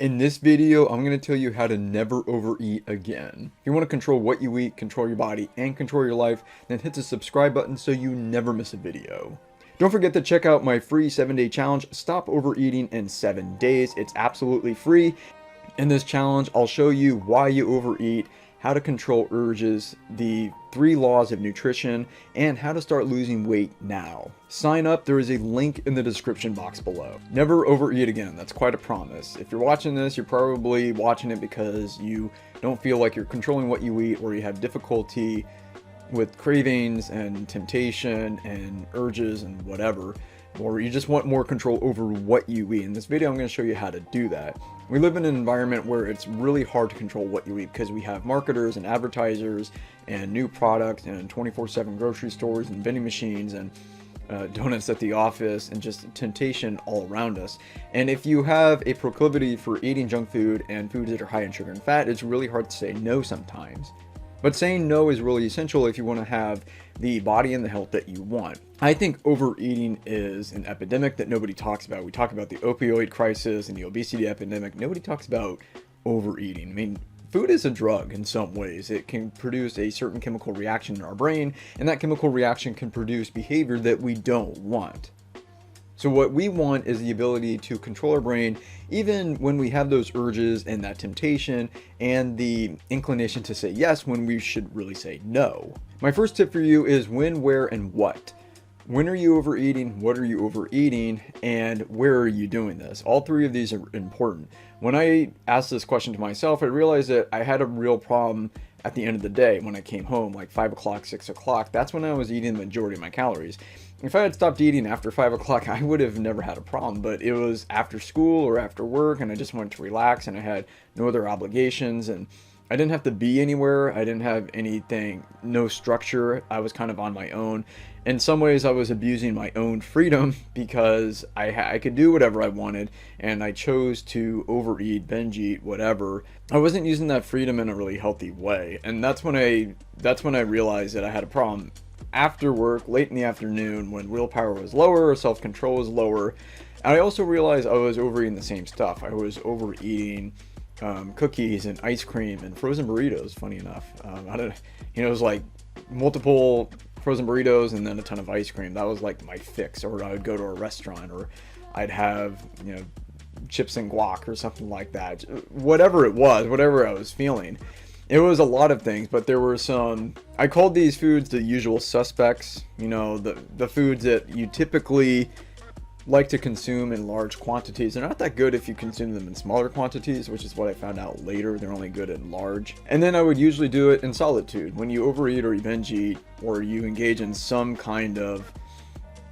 In this video, I'm going to tell you how to never overeat again. If you want to control what you eat, control your body, and control your life, then hit the subscribe button so you never miss a video. Don't forget to check out my free 7-day challenge, Stop Overeating in 7 Days. It's absolutely free. In this challenge, I'll show you why you overeat, how to control urges, the 3 laws of nutrition, and how to start losing weight now. Sign up, there is a link in the description box below. Never overeat again, that's quite a promise. If you're watching this, you're probably watching it because you don't feel like you're controlling what you eat, or you have difficulty with cravings and temptation and urges and whatever, or you just want more control over what you eat. In this video, I'm going to show you how to do that. We live in an environment where it's really hard to control what you eat because we have marketers and advertisers and new products and 24/7 grocery stores and vending machines and donuts at the office and just temptation all around us. And if you have a proclivity for eating junk food and foods that are high in sugar and fat, it's really hard to say no sometimes. But saying no is really essential if you want to have the body and the health that you want. I think overeating is an epidemic that nobody talks about. We talk about the opioid crisis and the obesity epidemic. Nobody talks about overeating. I mean, food is a drug in some ways. It can produce a certain chemical reaction in our brain, and that chemical reaction can produce behavior that we don't want. So what we want is the ability to control our brain even when we have those urges and that temptation and the inclination to say yes when we should really say no. My first tip for you is when, where, and what. When are you overeating? What are you overeating? And where are you doing this? All 3 of these are important. When I asked this question to myself, I realized that I had a real problem at the end of the day when I came home, like 5 o'clock, 6 o'clock. That's when I was eating the majority of my calories. If I had stopped eating after 5 o'clock, I would have never had a problem, but it was after school or after work and I just wanted to relax and I had no other obligations and I didn't have to be anywhere. I didn't have anything, no structure. I was kind of on my own. In some ways, I was abusing my own freedom because I could do whatever I wanted and I chose to overeat, binge eat, whatever. I wasn't using that freedom in a really healthy way. And that's when I realized that I had a problem. After work, late in the afternoon, when willpower was lower, self-control was lower. And I also realized I was overeating the same stuff. I was overeating cookies and ice cream and frozen burritos, funny enough. It was like multiple frozen burritos and then a ton of ice cream. That was like my fix. Or I would go to a restaurant, or I'd have, chips and guac or something like that. Whatever it was, whatever I was feeling. It was a lot of things, but there were some, I called these foods the usual suspects, the foods that you typically like to consume in large quantities. They're not that good if you consume them in smaller quantities, which is what I found out later. They're only good in large. And then I would usually do it in solitude. When you overeat or you binge eat or you engage in some kind of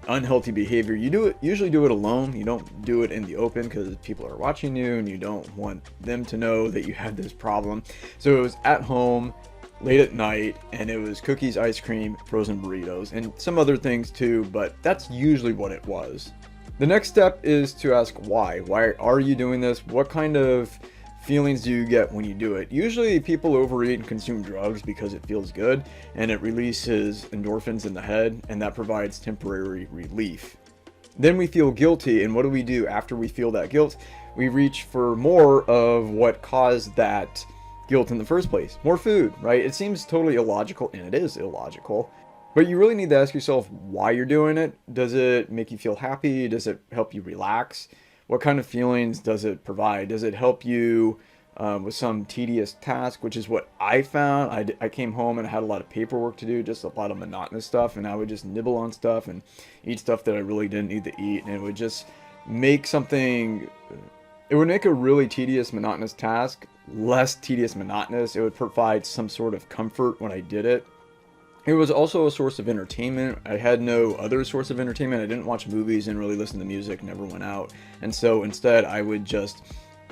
unhealthy behavior, you usually do it alone. You don't do it in the open because people are watching you and you don't want them to know that you had this problem. So it was at home, late at night, and it was cookies, ice cream, frozen burritos, and some other things too, but that's usually what it was. The next step is to ask why. Why are you doing this? What kind of feelings do you get when you do it? Usually people overeat and consume drugs because it feels good and it releases endorphins in the head, and that provides temporary relief. Then we feel guilty, and what do we do after we feel that guilt? We reach for more of what caused that guilt in the first place. More food, right? It seems totally illogical, and it is illogical. But you really need to ask yourself why you're doing it. Does it make you feel happy? Does it help you relax? What kind of feelings does it provide? Does it help you with some tedious task, which is what I found? I came home and I had a lot of paperwork to do, just a lot of monotonous stuff, and I would just nibble on stuff and eat stuff that I really didn't need to eat, and it would just make something, it would make a really tedious, monotonous task less tedious, monotonous. It would provide some sort of comfort when I did it. It was also a source of entertainment. I had no other source of entertainment. I didn't watch movies and really listen to music, never went out. And so instead I would just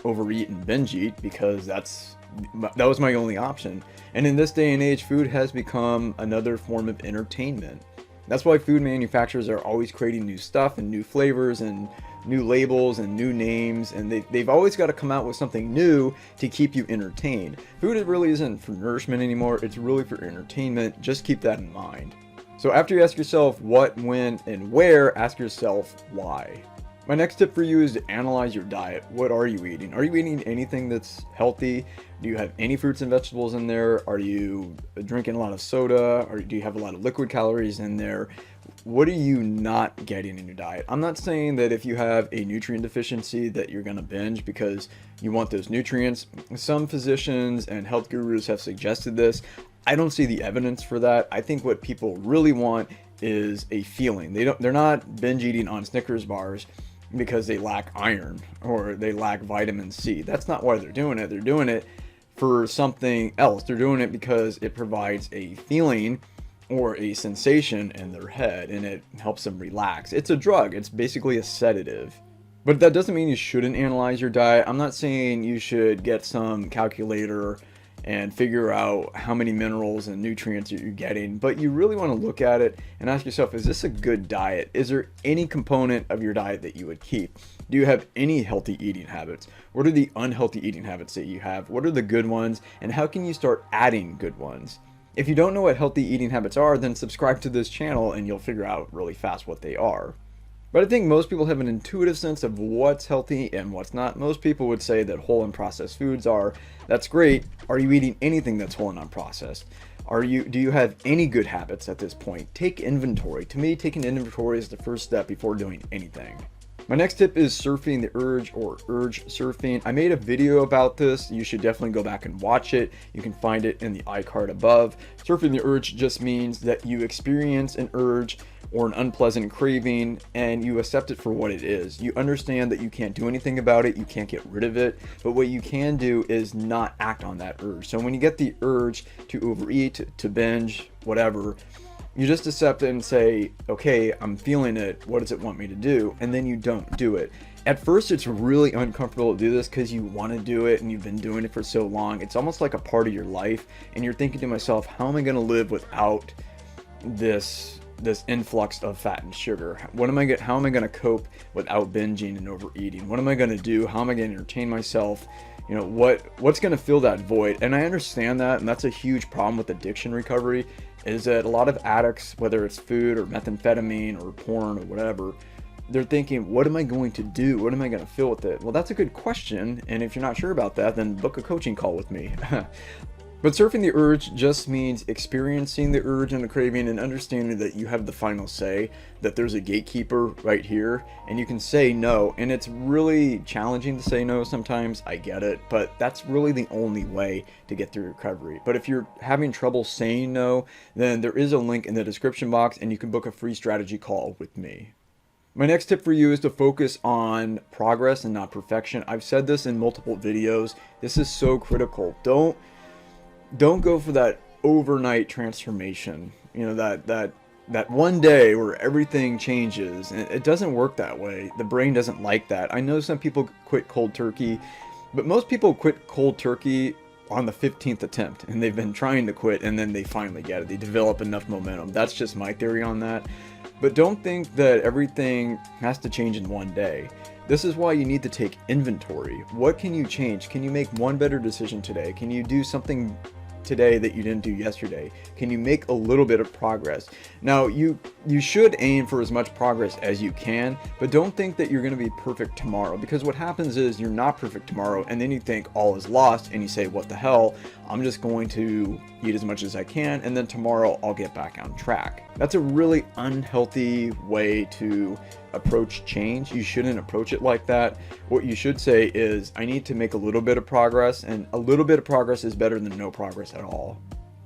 overeat and binge eat because that was my only option. And in this day and age, food has become another form of entertainment. That's why food manufacturers are always creating new stuff and new flavors and new labels and new names, and they've always got to come out with something new to keep you entertained. Food, it really isn't for nourishment anymore, it's really for entertainment. Just keep that in mind. So after you ask yourself what, when, and where, ask yourself why. My next tip for you is to analyze your diet. What are you eating? Are you eating anything that's healthy? Do you have any fruits and vegetables in there? Are you drinking a lot of soda? Or do you have a lot of liquid calories in there? What are you not getting in your diet? I'm not saying that if you have a nutrient deficiency that you're going to binge because you want those nutrients. Some physicians and health gurus have suggested this. I don't see the evidence for that. I think what people really want is a feeling. They're not binge eating on Snickers bars because they lack iron or they lack vitamin C. That's not why they're doing it. They're doing it for something else. They're doing it because it provides a feeling or a sensation in their head and it helps them relax. It's a drug. It's basically a sedative. But that doesn't mean you shouldn't analyze your diet. I'm not saying you should get some calculator and figure out how many minerals and nutrients you're getting, but you really want to look at it and ask yourself, is this a good diet? Is there any component of your diet that you would keep? Do you have any healthy eating habits? What are the unhealthy eating habits that you have? What are the good ones? And how can you start adding good ones? If you don't know what healthy eating habits are, then subscribe to this channel and you'll figure out really fast what they are. But I think most people have an intuitive sense of what's healthy and what's not. Most people would say that whole and processed foods are. That's great. Are you eating anything that's whole and unprocessed? Do you have any good habits at this point? Take inventory. To me, taking inventory is the first step before doing anything. My next tip is surfing the urge or urge surfing. I made a video about this. You should definitely go back and watch it. You can find it in the iCard above. Surfing the urge just means that you experience an urge or an unpleasant craving and you accept it for what it is. You understand that you can't do anything about it, you can't get rid of it, but what you can do is not act on that urge. So when you get the urge to overeat, to binge, whatever, you just accept it and say, okay, I'm feeling it, what does it want me to do? And then you don't do it. At first, it's really uncomfortable to do this because you want to do it and you've been doing it for so long. It's almost like a part of your life and you're thinking to myself, how am I going to live without this influx of fat and sugar? How am I going to cope without binging and overeating? What am I going to do? How am I going to entertain myself? You know, what's going to fill that void? And I understand that, and that's a huge problem with addiction recovery, is that a lot of addicts, whether it's food or methamphetamine or porn or whatever, they're thinking, what am I going to do? What am I going to fill with it? Well, that's a good question, and if you're not sure about that, then book a coaching call with me. But surfing the urge just means experiencing the urge and the craving and understanding that you have the final say, that there's a gatekeeper right here and you can say no. And it's really challenging to say no sometimes, I get it, but that's really the only way to get through recovery. But if you're having trouble saying no, then there is a link in the description box and you can book a free strategy call with me. My next tip for you is to focus on progress and not perfection. I've said this in multiple videos. This is so critical. Don't go for that overnight transformation, you know, that one day where everything changes. And it doesn't work that way. The brain doesn't like that. I know some people quit cold turkey, but most people quit cold turkey on the 15th attempt and they've been trying to quit and then they finally get it. They develop enough momentum. That's just my theory on that. But don't think that everything has to change in one day. This is why you need to take inventory. What can you change? Can you make one better decision today? Can you do something today that you didn't do yesterday? Can you make a little bit of progress? Now, you should aim for as much progress as you can, but don't think that you're going to be perfect tomorrow, because what happens is you're not perfect tomorrow and then you think all is lost and you say, what the hell, I'm just going to eat as much as I can and then tomorrow I'll get back on track. That's a really unhealthy way to approach change. You shouldn't approach it like that. What you should say is, I need to make a little bit of progress, and a little bit of progress is better than no progress at all.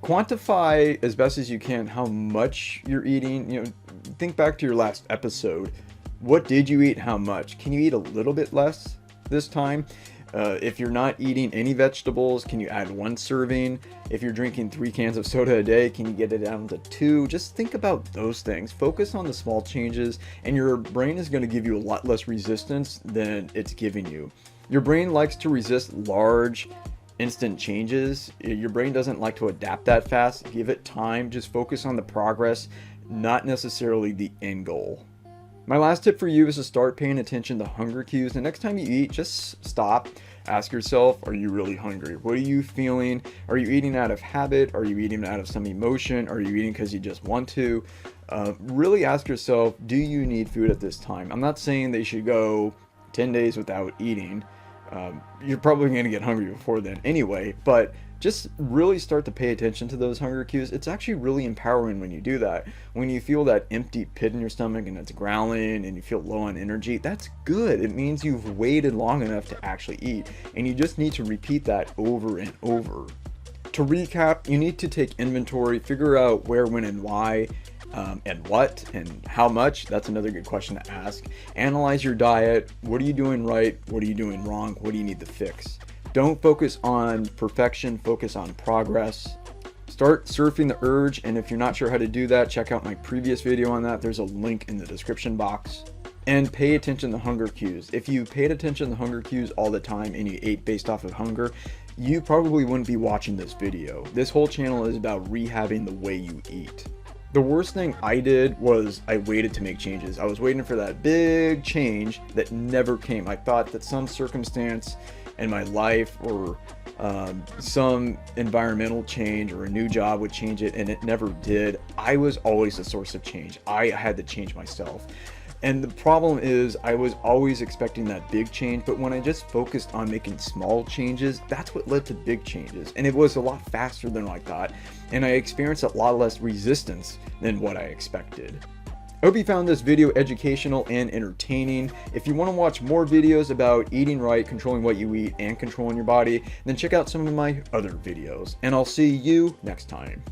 Quantify as best as you can how much you're eating. You know, think back to your last episode. What did you eat? How much? Can you eat a little bit less this time? If you're not eating any vegetables, can you add 1 serving? If you're drinking 3 cans of soda a day, can you get it down to 2? Just think about those things. Focus on the small changes, and your brain is going to give you a lot less resistance than it's giving you. Your brain likes to resist large, instant changes. Your brain doesn't like to adapt that fast. Give it time. Just focus on the progress, not necessarily the end goal. My last tip for you is to start paying attention to hunger cues. The next time you eat, just stop. Ask yourself, are you really hungry? What are you feeling? Are you eating out of habit? Are you eating out of some emotion? Are you eating because you just want to? Really ask yourself, do you need food at this time? I'm not saying that you should go 10 days without eating. You're probably going to get hungry before then anyway, but just really start to pay attention to those hunger cues. It's actually really empowering when you do that. When you feel that empty pit in your stomach and it's growling and you feel low on energy, that's good. It means you've waited long enough to actually eat, and you just need to repeat that over and over. To recap, you need to take inventory, figure out where, when, and why, and what, and how much. That's another good question to ask. Analyze your diet. What are you doing right? What are you doing wrong? What do you need to fix? Don't focus on perfection, focus on progress. Start surfing the urge, and if you're not sure how to do that, check out my previous video on that. There's a link in the description box. And pay attention to hunger cues. If you paid attention to hunger cues all the time and you ate based off of hunger, you probably wouldn't be watching this video. This whole channel is about rehabbing the way you eat. The worst thing I did was I waited to make changes. I was waiting for that big change that never came. I thought that some circumstance in my life or some environmental change or a new job would change it, and it never did. I was always the source of change. I had to change myself. And the problem is I was always expecting that big change, but when I just focused on making small changes, that's what led to big changes. And it was a lot faster than I thought, and I experienced a lot less resistance than what I expected. I hope you found this video educational and entertaining. If you want to watch more videos about eating right, controlling what you eat, and controlling your body, then check out some of my other videos. And I'll see you next time.